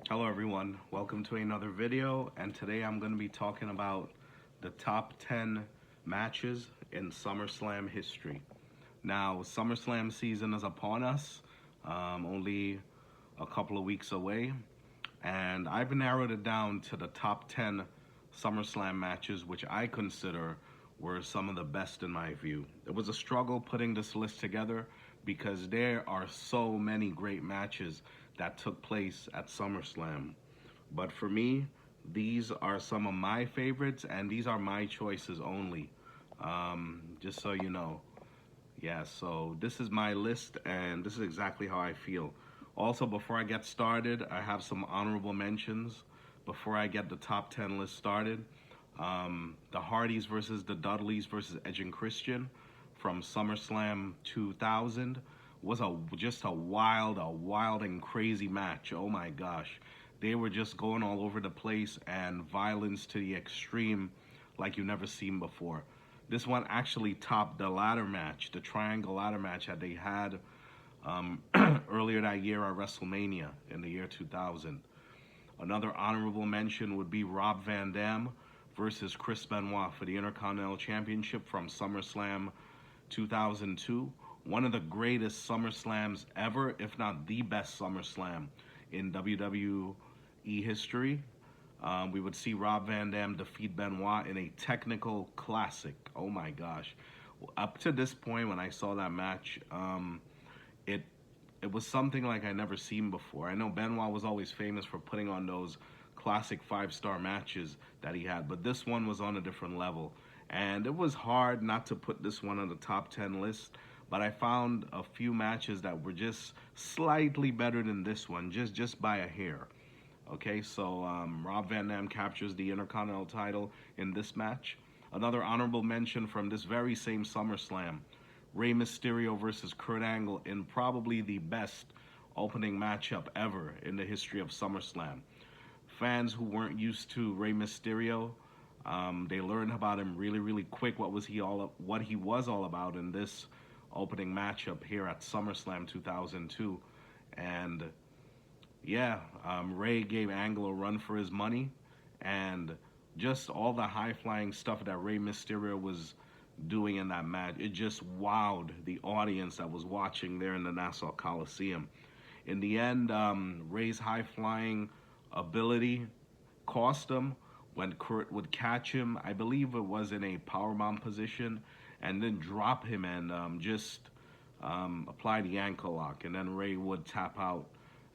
Hello everyone, welcome to another video, and today I'm going to be talking about the top 10 matches in SummerSlam history. Now, SummerSlam season is upon us, only a couple of weeks away, and I've narrowed it down to the top 10 SummerSlam matches, which I consider were some of the best in my view. It was a struggle putting this list together because there are so many great matches that took place at SummerSlam. But for me, these are some of my favorites, and these are my choices only. Just so you know. Yeah, so this is my list, and this is exactly how I feel. Also, before I get started, I have some honorable mentions before I get the top 10 list started. The Hardys versus the Dudleys versus Edge and Christian from SummerSlam 2000 was just a wild and crazy match. Oh my gosh. They were just going all over the place and violence to the extreme like you've never seen before. This one actually topped the ladder match, the triangle ladder match that they had earlier that year at WrestleMania in the year 2000. Another honorable mention would be Rob Van Dam versus Chris Benoit for the Intercontinental Championship from SummerSlam 2002. One of the greatest SummerSlams ever, if not the best SummerSlam in WWE history. We would see Rob Van Dam defeat Benoit in a technical classic. Oh my gosh. Up to this point, when I saw that match, it it was something like I never seen before. I know Benoit was always famous for putting on those classic 5-star matches that he had, but this one was on a different level. And it was hard not to put this one on the top 10 list, but I found a few matches that were just slightly better than this one, just by a hair. Okay, so Rob Van Dam captures the Intercontinental title in this match. Another honorable mention from this very same SummerSlam, Rey Mysterio versus Kurt Angle in probably the best opening matchup ever in the history of SummerSlam. Fans who weren't used to Rey Mysterio, they learned about him really quick. What he was all about in this opening matchup here at SummerSlam 2002, and yeah, Rey gave Angle a run for his money, and just all the high-flying stuff that Rey Mysterio was doing in that match, it just wowed the audience that was watching there in the Nassau Coliseum. In the end, Rey's high-flying ability cost him when Kurt would catch him. I believe it was in a powerbomb position, and then drop him and just apply the ankle lock, and then Rey would tap out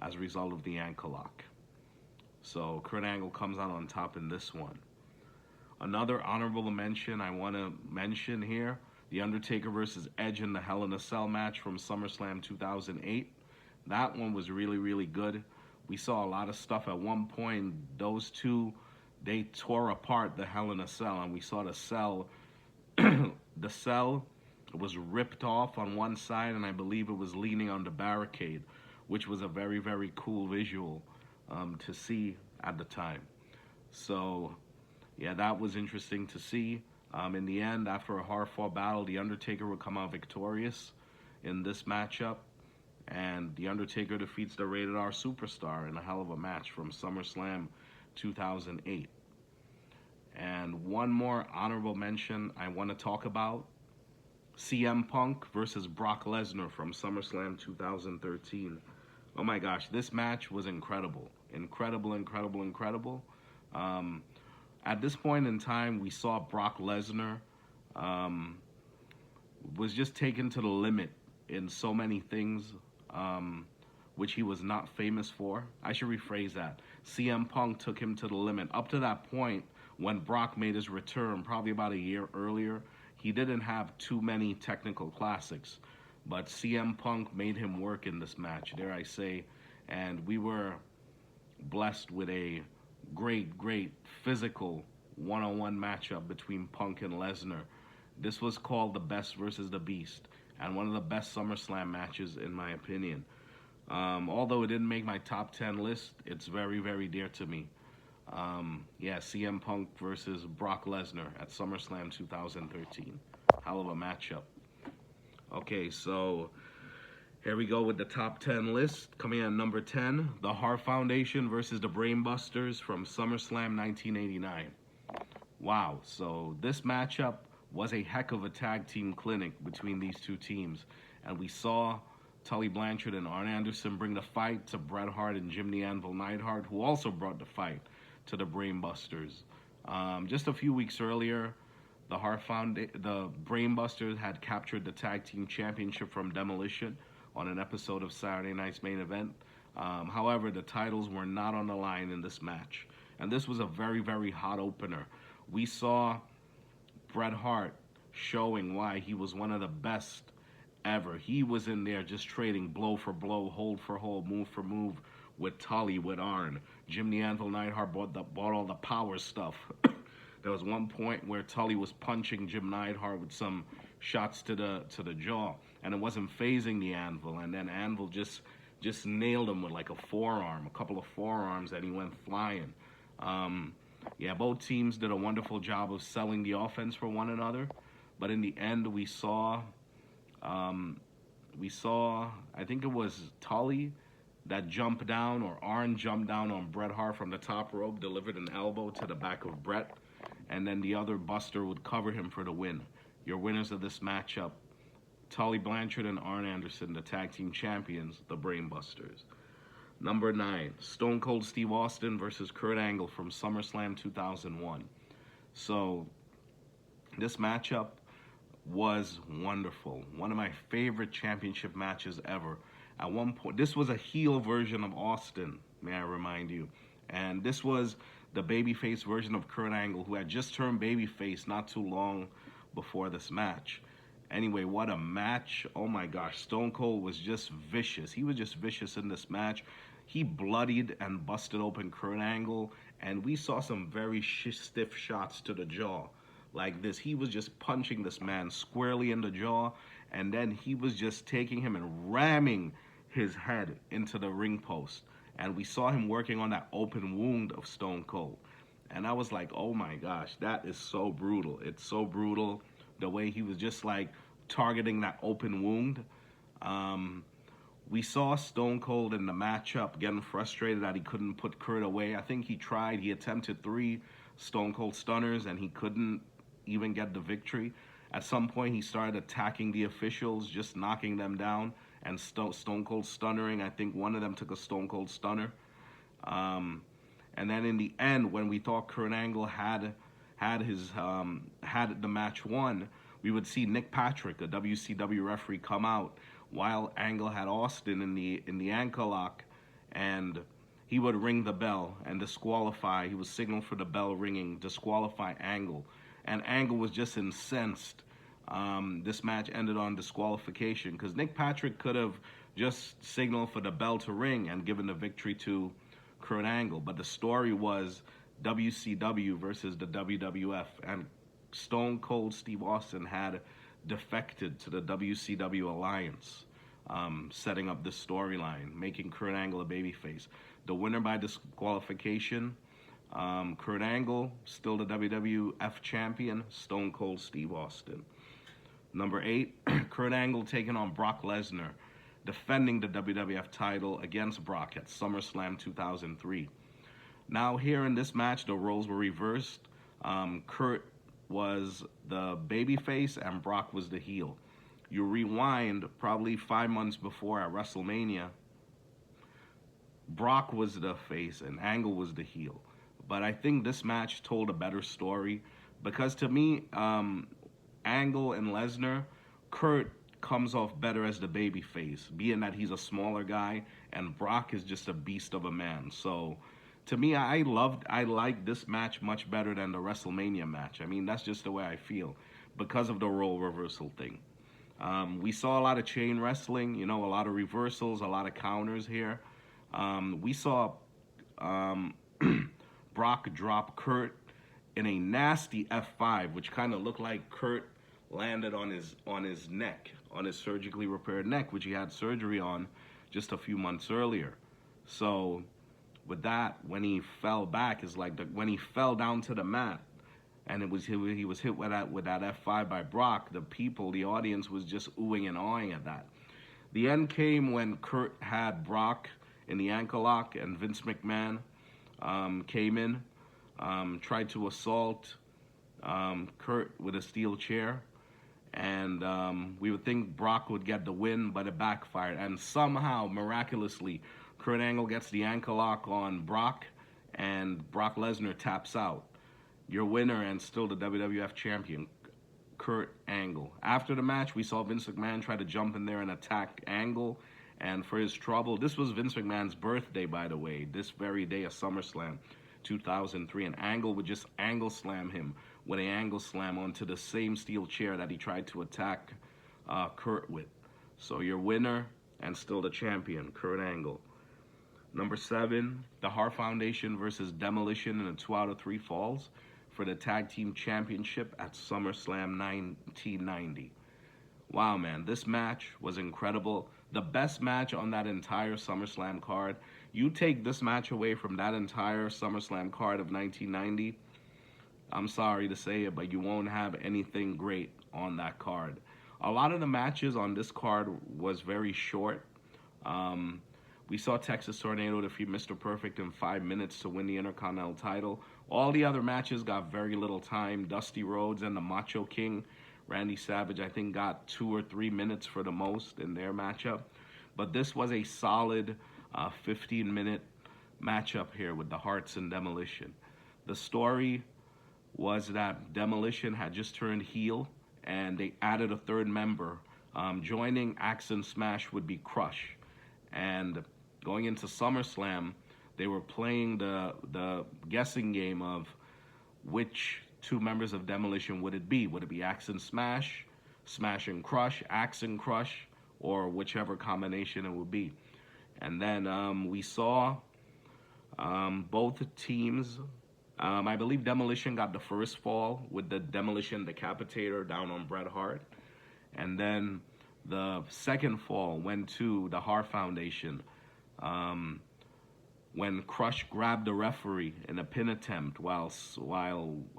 as a result of the ankle lock. So Kurt Angle comes out on top in this one. Another honorable mention I want to mention here, The Undertaker versus Edge in the Hell in a Cell match from SummerSlam 2008. That one was really good. We saw a lot of stuff at one point. Those two, they tore apart the Hell in a Cell, and we saw the cell, the cell was ripped off on one side, and I believe it was leaning on the barricade, which was a very cool visual to see at the time. So yeah, that was interesting to see. In the end, after a hard-fought battle, The Undertaker would come out victorious in this matchup. And The Undertaker defeats the Rated R Superstar in a hell of a match from SummerSlam 2008. And one more honorable mention I want to talk about. CM Punk versus Brock Lesnar from SummerSlam 2013. Oh my gosh, this match was incredible. Incredible. At this point in time, we saw Brock Lesnar was just taken to the limit in so many things, which he was not famous for. I should rephrase that. CM Punk took him to the limit. Up to that point, when Brock made his return, probably about a year earlier, he didn't have too many technical classics. But CM Punk made him work in this match, dare I say. And we were blessed with a great physical one-on-one matchup between Punk and Lesnar. This was called the Best versus the Beast, and one of the best SummerSlam matches in my opinion. Although it didn't make my top 10 list, it's very dear to me. Yeah, CM Punk versus Brock Lesnar at SummerSlam 2013. Hell of a matchup. Okay, so Here we go with the top 10 list. Coming in number 10, the Heart Foundation versus the Brainbusters from SummerSlam 1989. Wow, so this matchup was a heck of a tag team clinic between these two teams. And we saw Tully Blanchard and Arn Anderson bring the fight to Bret Hart and Jim the Anvil Neidhart, who also brought the fight to the Brainbusters. Just a few weeks earlier, the Brainbusters had captured the tag team championship from Demolition on an episode of Saturday Night's Main Event. However, the titles were not on the line in this match. And this was a very, very hot opener. We saw Bret Hart showing why he was one of the best ever. He was in there just trading blow for blow, hold for hold, move for move with Tully, with Arn. Jim the Anvil Neidhart bought all the power stuff. There was one point where Tully was punching Jim Neidhart with some shots to the jaw, and it wasn't phasing the Anvil. And then Anvil just nailed him with like a couple of forearms, and he went flying. Yeah, both teams did a wonderful job of selling the offense for one another, but in the end, we saw, I think it was Tully that jumped down, or Arn jumped down on Bret Hart from the top rope, delivered an elbow to the back of Bret, and then the other Buster would cover him for the win. Your winners of this matchup, Tully Blanchard and Arn Anderson, the tag team champions, the Brainbusters. Number 9, Stone Cold Steve Austin versus Kurt Angle from SummerSlam 2001. So, this matchup was wonderful. One of my favorite championship matches ever. At one point, this was a heel version of Austin, may I remind you. And this was the babyface version of Kurt Angle, who had just turned babyface not too long before this match. Anyway, what a match. Oh my gosh, Stone Cold was just vicious. He was just vicious in this match. He bloodied and busted open Kurt Angle, and we saw some very stiff shots to the jaw. Like this, he was just punching this man squarely in the jaw, and then he was just taking him and ramming his head into the ring post. And we saw him working on that open wound of Stone Cold. And I was like, oh my gosh, that is so brutal. It's so brutal, the way he was just like targeting that open wound. We saw Stone Cold in the matchup getting frustrated that he couldn't put Kurt away. I think he attempted 3 Stone Cold stunners, and he couldn't even get the victory. At some point, he started attacking the officials, just knocking them down, and Stone Cold stunnering. I think one of them took a Stone Cold stunner. And then in the end, when we thought Kurt Angle had the match won, we would see Nick Patrick, a WCW referee, come out while Angle had Austin in the ankle lock, and he would ring the bell and disqualify. He would signal for the bell ringing, disqualify Angle. And Angle was just incensed. This match ended on disqualification because Nick Patrick could have just signaled for the bell to ring and given the victory to Kurt Angle. But the story was WCW versus the WWF, and Stone Cold Steve Austin had defected to the WCW alliance, setting up this storyline, making Kurt Angle a babyface. The winner by disqualification, Kurt Angle, still the WWF champion, Stone Cold Steve Austin. Number 8, Kurt Angle taking on Brock Lesnar, defending the WWF title against Brock at SummerSlam 2003. Now here in this match, the roles were reversed. Kurt was the babyface and Brock was the heel. You rewind probably 5 months before at WrestleMania, Brock was the face and Angle was the heel. But I think this match told a better story because to me, Angle and Lesnar, Kurt comes off better as the babyface, being that he's a smaller guy and Brock is just a beast of a man. So to me, I like this match much better than the WrestleMania match. I mean, that's just the way I feel because of the role reversal thing. We saw a lot of chain wrestling, a lot of reversals, a lot of counters here. We saw Brock drop Kurt in a nasty F5, which kind of looked like Kurt landed on his neck, on his surgically repaired neck, which he had surgery on just a few months earlier. So with that, when he fell back, is like when he fell down to the mat, and he was hit with that F5 by Brock. The audience was just oohing and awing at that. The end came when Kurt had Brock in the ankle lock, and Vince McMahon came in, tried to assault Kurt with a steel chair, and we would think Brock would get the win, but it backfired. And somehow, miraculously, Kurt Angle gets the ankle lock on Brock, and Brock Lesnar taps out. Your winner and still the WWF champion, Kurt Angle. After the match, we saw Vince McMahon try to jump in there and attack Angle, and for his trouble, this was Vince McMahon's birthday, by the way, this very day of SummerSlam 2003, and Angle would just angle slam him with an angle slam onto the same steel chair that he tried to attack Kurt with. So your winner and still the champion, Kurt Angle. Number 7, the Hart Foundation versus Demolition in a 2 out of 3 falls for the Tag Team Championship at SummerSlam 1990. Wow, man, this match was incredible. The best match on that entire SummerSlam card. You take this match away from that entire SummerSlam card of 1990, I'm sorry to say it, but you won't have anything great on that card. A lot of the matches on this card was very short. We saw Texas Tornado defeat Mr. Perfect in 5 minutes to win the Intercontinental title. All the other matches got very little time. Dusty Rhodes and the Macho King, Randy Savage, I think got 2 or 3 minutes for the most in their matchup. But this was a solid 15-minute matchup here with the Harts and Demolition. The story was that Demolition had just turned heel, and they added a third member. Joining Axe and Smash would be Crush. And going into SummerSlam, they were playing the guessing game of which 2 members of Demolition would it be? Would it be Axe and Smash, Smash and Crush, Axe and Crush, or whichever combination it would be? And then we saw both teams. I believe Demolition got the first fall with the Demolition Decapitator down on Bret Hart. And then the second fall went to the Hart Foundation when Crush grabbed the referee in a pin attempt while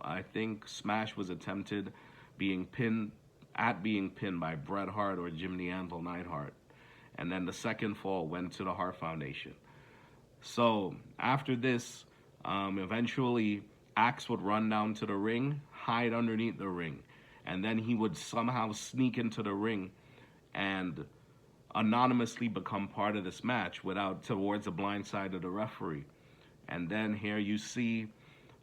I think Smash was attempted being pinned by Bret Hart or Jim the Anvil Neidhart. And then the second fall went to the Hart Foundation. So after this, eventually Axe would run down to the ring, hide underneath the ring, and then he would somehow sneak into the ring and anonymously become part of this match towards the blind side of the referee. And then here you see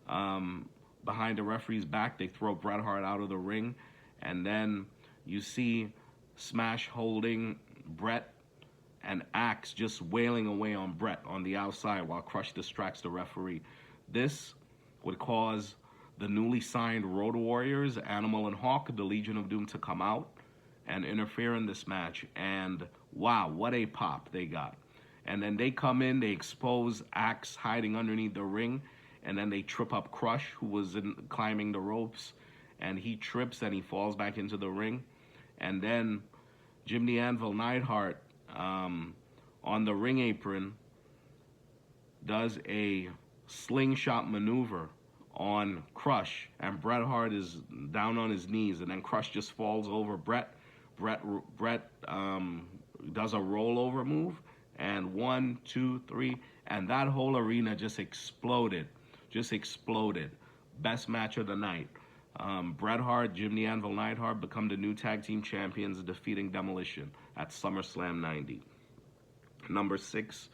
behind the referee's back, they throw Bret Hart out of the ring, and then you see Smash holding Bret and Axe just wailing away on Bret on the outside while Crush distracts the referee. This would cause the newly signed Road Warriors, Animal and Hawk, the Legion of Doom, to come out and interfere in this match. And wow, what a pop they got. And then they come in, they expose Axe hiding underneath the ring, and then they trip up Crush, who was climbing the ropes, and he trips and he falls back into the ring. And then Jim the Anvil Neidhart, on the ring apron, does a slingshot maneuver on Crush, and Bret Hart is down on his knees, and then Crush just falls over Bret. Bret does a rollover move, and 1, 2, 3, and that whole arena just exploded. Best match of the night. Bret Hart, Jim the Anvil Neidhart become the new tag team champions, defeating Demolition at SummerSlam 90. Number 6,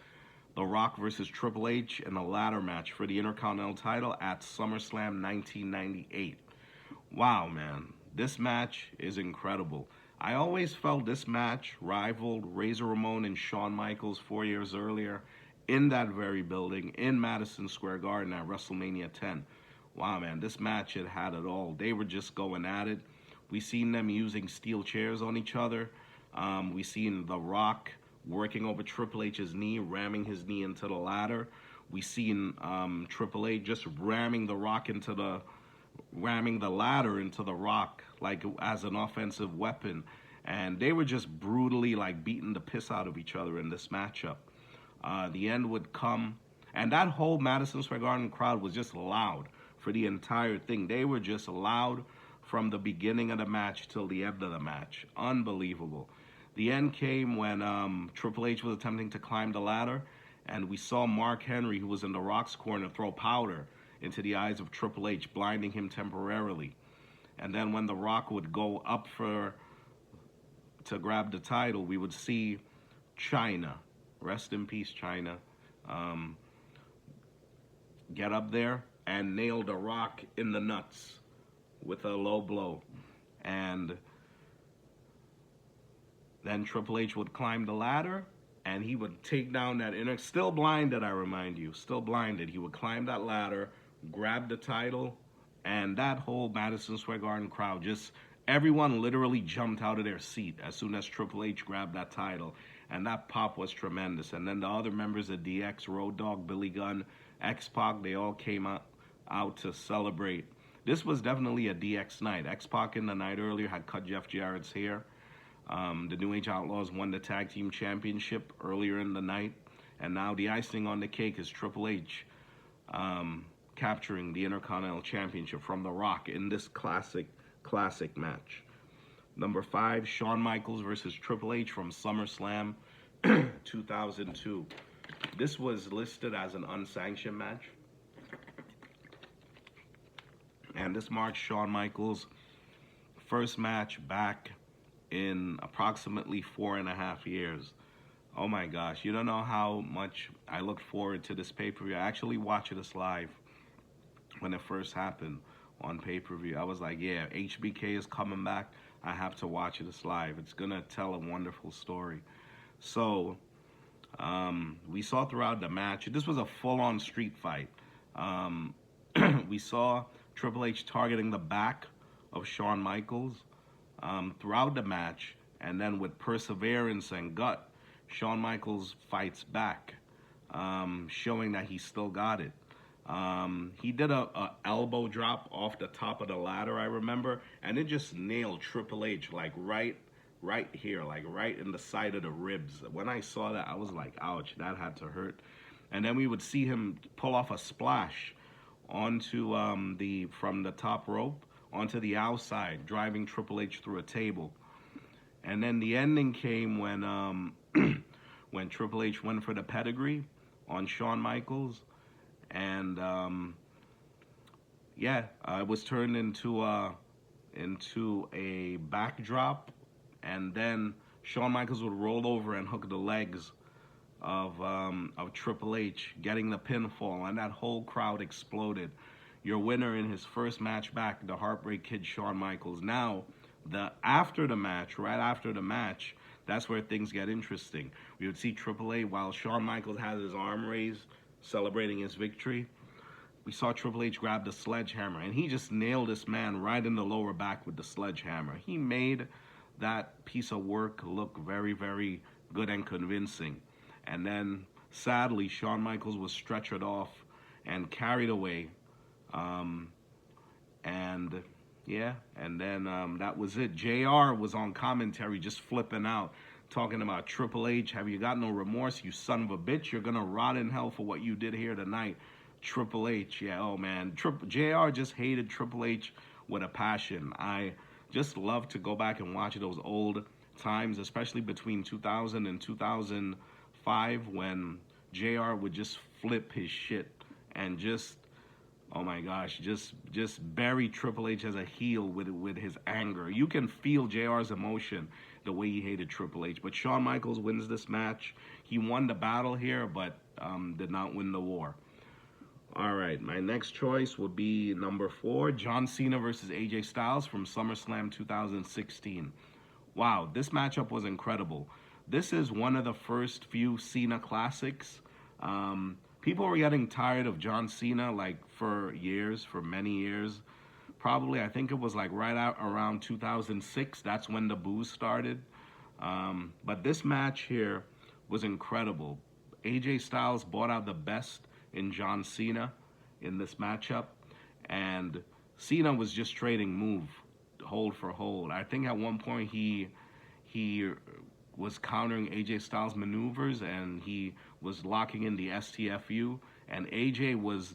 The Rock versus Triple H in a ladder match for the Intercontinental title at SummerSlam 1998. Wow, man, this match is incredible. I always felt this match rivaled Razor Ramon and Shawn Michaels 4 years earlier in that very building in Madison Square Garden at WrestleMania 10. Wow, man, this match had it all. They were just going at it. We seen them using steel chairs on each other. We seen The Rock working over Triple H's knee, ramming his knee into the ladder. We seen Triple H just ramming the ladder into the Rock like as an offensive weapon. And they were just brutally like beating the piss out of each other in this matchup. The end would come, and that whole Madison Square Garden crowd was just loud for the entire thing. They were just loud from the beginning of the match till the end of the match. Unbelievable. The end came when Triple H was attempting to climb the ladder, and we saw Mark Henry, who was in The Rock's corner, throw powder into the eyes of Triple H, blinding him temporarily. And then when The Rock would go up to grab the title, we would see China, rest in peace, China, get up there and nail The Rock in the nuts with a low blow. And then Triple H would climb the ladder, and he would take down that inner, still blinded, I remind you, still blinded. He would climb that ladder, grab the title, and that whole Madison Square Garden crowd, just everyone literally jumped out of their seat as soon as Triple H grabbed that title. And that pop was tremendous. And then the other members of DX, Road Dogg, Billy Gunn, X-Pac, they all came out to celebrate. This was definitely a DX night. X-Pac in the night earlier had cut Jeff Jarrett's hair. The New Age Outlaws won the Tag Team Championship earlier in the night. And now the icing on the cake is Triple H capturing the Intercontinental Championship from The Rock in this classic match. Number 5, Shawn Michaels versus Triple H from SummerSlam 2002. This was listed as an unsanctioned match. And this marks Shawn Michaels' first match back in approximately 4.5 years. Oh my gosh, you don't know how much I look forward to this pay-per-view. I actually watched this live when it first happened on pay-per-view. I was like, yeah, HBK is coming back. I have to watch this live. It's going to tell a wonderful story. So, we saw throughout the match, this was a full-on street fight. We saw Triple H targeting the back of Shawn Michaels throughout the match, and then with perseverance and gut, Shawn Michaels fights back, showing that he still got it. He did a elbow drop off the top of the ladder, I remember, and it just nailed Triple H like right here, like right in the side of the ribs. When I saw that, I was like, ouch, that had to hurt. And then we would see him pull off a splash onto from the top rope onto the outside, driving Triple H through a table. And then the ending came when when Triple H went for the pedigree on Shawn Michaels. And it was turned into a backdrop, and then Shawn Michaels would roll over and hook the legs of Triple H, getting the pinfall, and that whole crowd exploded. Your winner in his first match back, the Heartbreak Kid, Shawn Michaels. Now, right after the match, that's where things get interesting. We would see Triple H while Shawn Michaels has his arm raised, celebrating his victory. We saw Triple H grab the sledgehammer, and he just nailed this man right in the lower back with the sledgehammer. He made that piece of work look very, very good and convincing. And then, sadly, Shawn Michaels was stretchered off and carried away. And then that was it. JR was on commentary just flipping out, talking about Triple H. Have you got no remorse, you son of a bitch? You're going to rot in hell for what you did here tonight. Triple H, yeah, oh man. JR just hated Triple H with a passion. I just love to go back and watch those old times, especially between 2000 and 2005, when JR would just flip his shit and just, oh my gosh, just bury Triple H as a heel with his anger. You can feel JR's emotion, the way he hated Triple H. But Shawn Michaels wins this match. He won the battle here, but did not win the war. All right, my next choice would be number 4, John Cena versus AJ Styles from SummerSlam 2016. Wow, this matchup was incredible. This is one of the first few Cena classics. People were getting tired of John Cena like for many years. Probably, I think it was like right out around 2006. That's when the booze started. But this match here was incredible. AJ Styles brought out the best in John Cena in this matchup. And Cena was just trading move, hold for hold. I think at one point he was countering AJ Styles' maneuvers, and he was locking in the STFU, and AJ was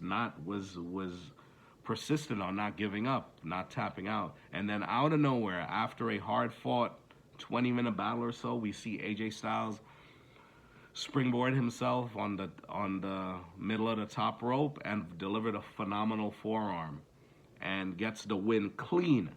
persistent on not giving up, not tapping out. And then out of nowhere, after a hard-fought 20-minute battle or so, we see AJ Styles springboard himself on the middle of the top rope and delivered a phenomenal forearm and gets the win clean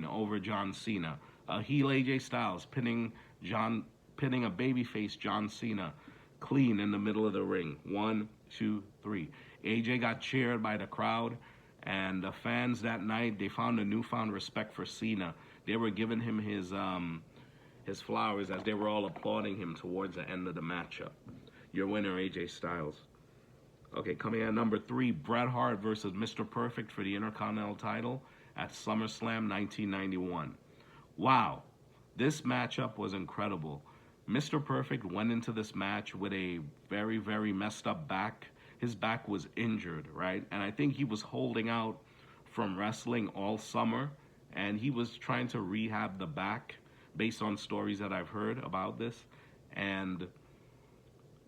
over John Cena. A heel AJ Styles pinning a babyface John Cena clean in the middle of the ring. 1, 2, 3. AJ got cheered by the crowd, and the fans that night, they found a newfound respect for Cena. They were giving him his flowers as they were all applauding him towards the end of the matchup. Your winner, AJ Styles. Okay, coming in at number 3, Bret Hart versus Mr. Perfect for the Intercontinental title at SummerSlam 1991. Wow, this matchup was incredible. Mr. Perfect went into this match with a very, very messed up back. His back was injured, right? And I think he was holding out from wrestling all summer, and he was trying to rehab the back based on stories that I've heard about this. And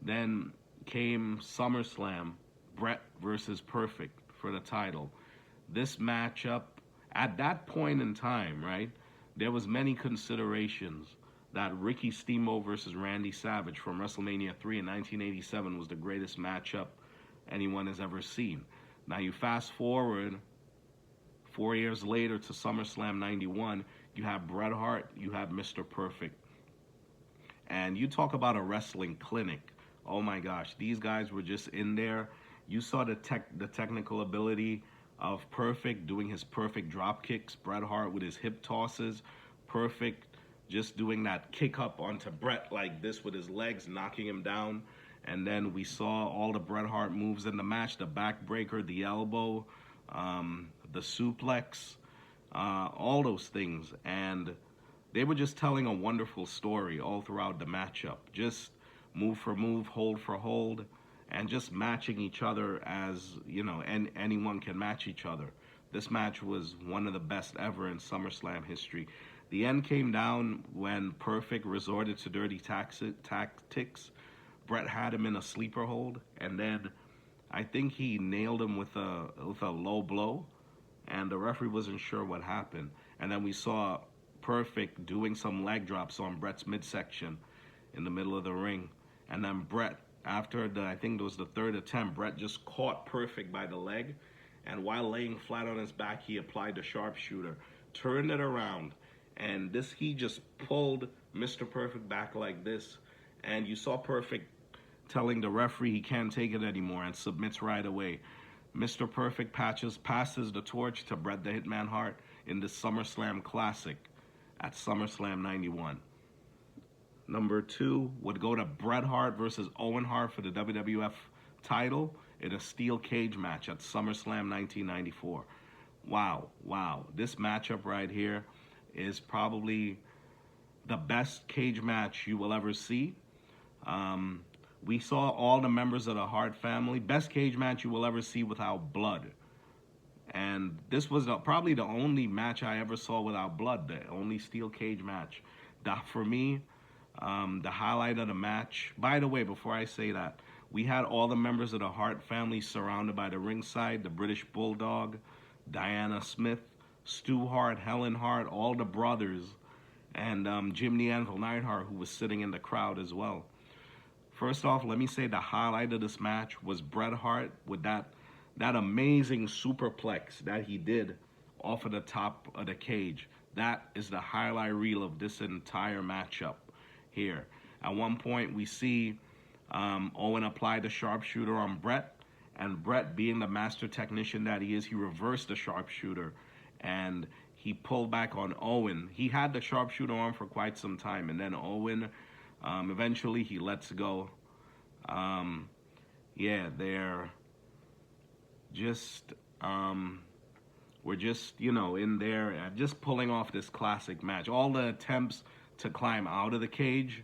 then came SummerSlam, Bret versus Perfect for the title. This matchup, at that point in time, right, there was many considerations that Ricky Steamboat versus Randy Savage from WrestleMania 3 in 1987 was the greatest matchup anyone has ever seen. Now you fast forward 4 years later to SummerSlam 91, you have Bret Hart, you have Mr. Perfect. And you talk about a wrestling clinic. Oh my gosh, these guys were just in there. You saw the technical ability of Perfect doing his perfect drop kicks, Bret Hart with his hip tosses, Perfect just doing that kick up onto Bret like this with his legs, knocking him down. And then we saw all the Bret Hart moves in the match, the backbreaker, the elbow, the suplex, all those things. And they were just telling a wonderful story all throughout the matchup. Just move for move, hold for hold, and just matching each other as, you know, and anyone can match each other. This match was one of the best ever in SummerSlam history. The end came down when Perfect resorted to dirty tactics. Bret had him in a sleeper hold, and then I think he nailed him with a low blow, and the referee wasn't sure what happened. And then we saw Perfect doing some leg drops on Bret's midsection in the middle of the ring. And then Bret, after I think it was the third attempt, Bret just caught Perfect by the leg, and while laying flat on his back, he applied the sharpshooter, turned it around, and he just pulled Mr. Perfect back like this, and you saw Perfect telling the referee he can't take it anymore and submits right away. Mr. Perfect passes the torch to Bret the Hitman Hart in the SummerSlam Classic at SummerSlam 91. Number 2 would go to Bret Hart versus Owen Hart for the WWF title in a steel cage match at SummerSlam 1994. Wow. This matchup right here is probably the best cage match you will ever see. We saw all the members of the Hart family. Best cage match you will ever see without blood. And this was probably the only match I ever saw without blood, the only steel cage match. For me, the highlight of the match, by the way, before I say that, we had all the members of the Hart family surrounded by the ringside, the British Bulldog, Diana Smith, Stu Hart, Helen Hart, all the brothers, and Jim the Anvil Neidhart, who was sitting in the crowd as well. First off, let me say the highlight of this match was Bret Hart with that amazing superplex that he did off of the top of the cage. That is the highlight reel of this entire matchup here. At one point, we see Owen apply the sharpshooter on Bret, and Bret, being the master technician that he is, he reversed the sharpshooter, and he pulled back on Owen. He had the sharpshooter on for quite some time, and then Owen, eventually he lets go. They're just, we're just, in there, just pulling off this classic match. All the attempts to climb out of the cage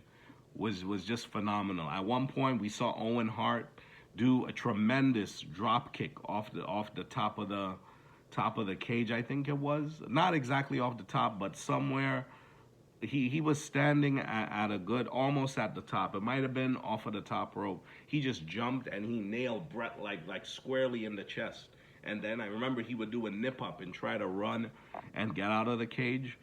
was just phenomenal. At one point, we saw Owen Hart do a tremendous drop kick off the top of the cage. I think it was not exactly off the top, but somewhere. He was standing at a good, almost at the top. It might have been off of the top rope. He just jumped and he nailed Bret like squarely in the chest. And then I remember he would do a nip up and try to run and get out of the cage.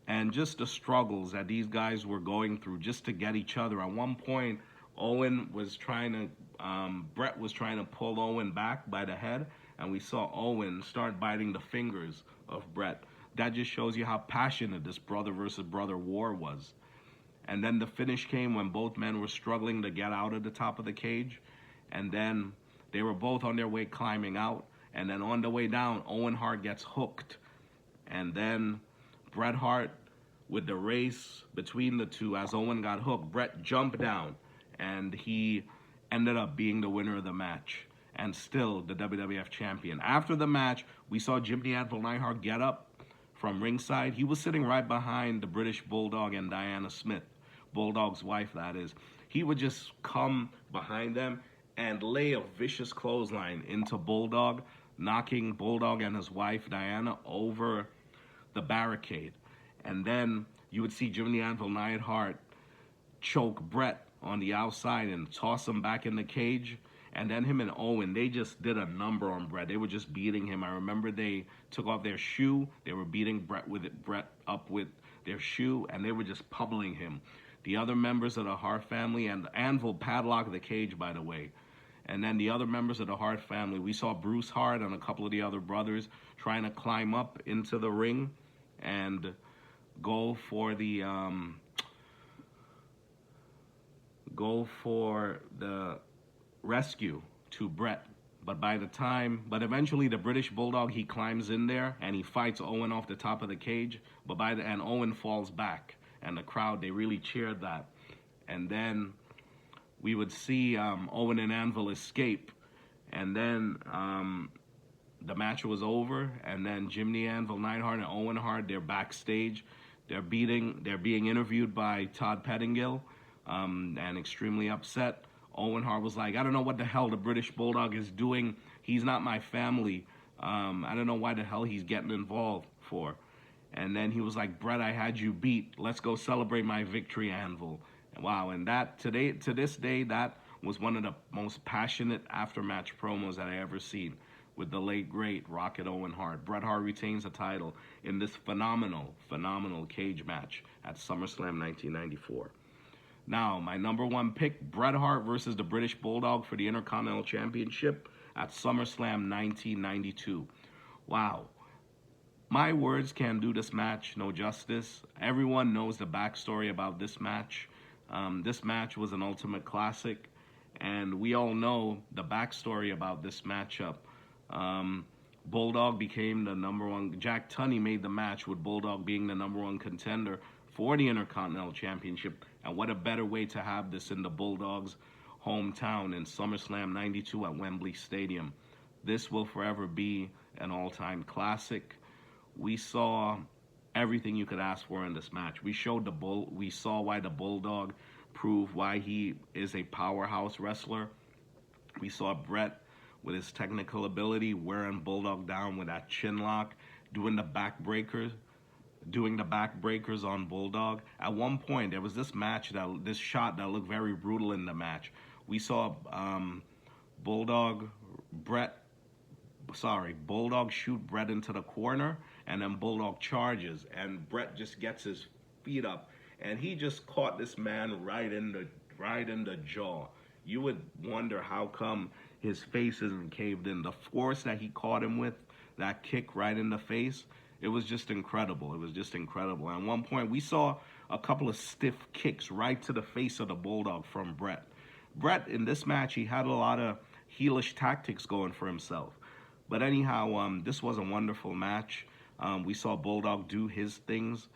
and just the struggles that these guys were going through just to get each other. At one point, Brett was trying to pull Owen back by the head, and we saw Owen start biting the fingers of Brett. That just shows you how passionate this brother versus brother war was. And then the finish came when both men were struggling to get out of the top of the cage, and then they were both on their way climbing out, and then on the way down, Owen Hart gets hooked, and then Bret Hart, with the race between the two, as Owen got hooked, Bret jumped down, and he ended up being the winner of the match, and still the WWF champion. After the match, we saw Jim the Anvil Neidhart get up from ringside. He was sitting right behind the British Bulldog and Diana Smith, Bulldog's wife, that is. He would just come behind them and lay a vicious clothesline into Bulldog, knocking Bulldog and his wife, Diana, over the barricade. And then you would see Jim the Anvil Neidhart choke Bret on the outside and toss him back in the cage. And then him and Owen, they just did a number on Bret. They were just beating him. I remember they took off their shoe. They were beating Bret up with their shoe, and they were just pummeling him. The other members of the Hart family, and Anvil padlocked the cage, by the way. And then the other members of the Hart family, we saw Bruce Hart and a couple of the other brothers trying to climb up into the ring and go for the rescue to Bret. But eventually the British Bulldog, he climbs in there and he fights Owen off the top of the cage. And Owen falls back, and the crowd, they really cheered that. And then we would see Owen and Anvil escape, and then the match was over, and then Jim the Anvil Neidhart and Owen Hart, they're backstage. They're being interviewed by Todd Pettingill, and extremely upset. Owen Hart was like, I don't know what the hell the British Bulldog is doing. He's not my family. I don't know why the hell he's getting involved for. And then he was like, Bret, I had you beat. Let's go celebrate my victory, Anvil. Wow, and that to this day, that was one of the most passionate aftermatch promos that I ever seen, with the late great Rocket Owen Hart. Bret Hart retains the title in this phenomenal cage match at SummerSlam 1994. Now, my number one pick, Bret Hart versus the British Bulldog for the Intercontinental Championship at SummerSlam 1992. Wow. My words can't do this match no justice. Everyone knows the backstory about this match. This match was an ultimate classic, and we all know the backstory about this matchup. Bulldog became the number one. Jack Tunney made the match with Bulldog being the number one contender for the Intercontinental Championship, and what a better way to have this in the Bulldog's hometown in SummerSlam 92 at Wembley Stadium. This will forever be an all-time classic. We saw everything you could ask for in this match. We saw why the Bulldog proved why he is a powerhouse wrestler. We saw Bret with his technical ability wearing Bulldog down with that chin lock, doing the backbreakers on Bulldog. At one point, there was this shot that looked very brutal in the match. We saw Bulldog shoot Bret into the corner, and then Bulldog charges, and Bret just gets his feet up, and he just caught this man right in the jaw. You would wonder how come his face isn't caved in. The force that he caught him with, that kick right in the face, it was just incredible. At one point, we saw a couple of stiff kicks right to the face of the Bulldog from Bret. Bret, in this match, he had a lot of heelish tactics going for himself. But anyhow, this was a wonderful match. We saw Bulldog do his things.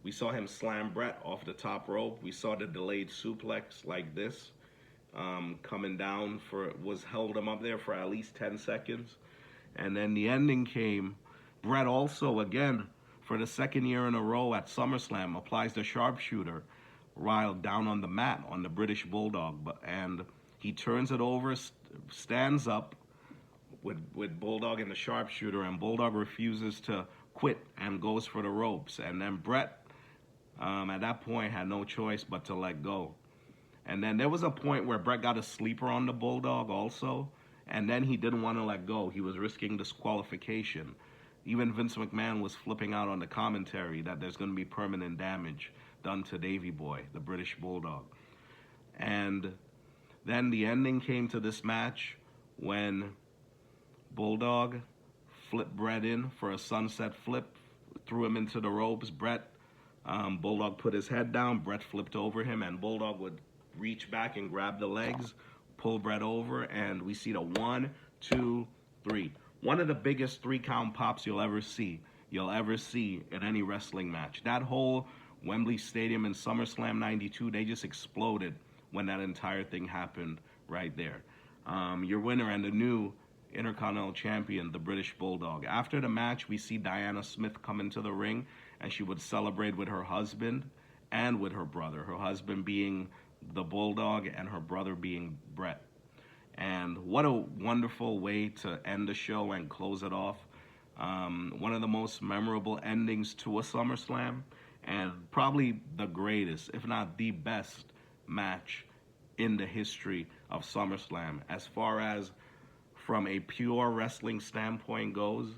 We saw him slam Bret off the top rope. We saw the delayed suplex like this. Coming down held him up there for at least 10 seconds. And then the ending came. Bret also, again, for the second year in a row at SummerSlam, applies the sharpshooter while down on the mat on the British Bulldog. And he turns it over, stands up with Bulldog in the sharpshooter, and Bulldog refuses to quit and goes for the ropes. And then Bret, at that point, had no choice but to let go. And then there was a point where Bret got a sleeper on the Bulldog also, and then he didn't want to let go. He was risking disqualification. Even Vince McMahon was flipping out on the commentary that there's going to be permanent damage done to Davey Boy, the British Bulldog. And then the ending came to this match when Bulldog flipped Brett in for a sunset flip, threw him into the ropes. Bulldog put his head down, Brett flipped over him, and Bulldog would reach back and grab the legs, pull Brett over, and we see the 1, 2, 3. One of the biggest 3-count pops you'll ever see in any wrestling match. That whole Wembley Stadium in SummerSlam 92, they just exploded when that entire thing happened right there. Your winner and the new Intercontinental Champion, the British Bulldog. After the match, we see Diana Smith come into the ring, and she would celebrate with her husband and with her brother. Her husband being the Bulldog and her brother being Brett. And what a wonderful way to end the show and close it off. One of the most memorable endings to a SummerSlam, and probably the greatest, if not the best, match in the history of SummerSlam. As far as from a pure wrestling standpoint goes,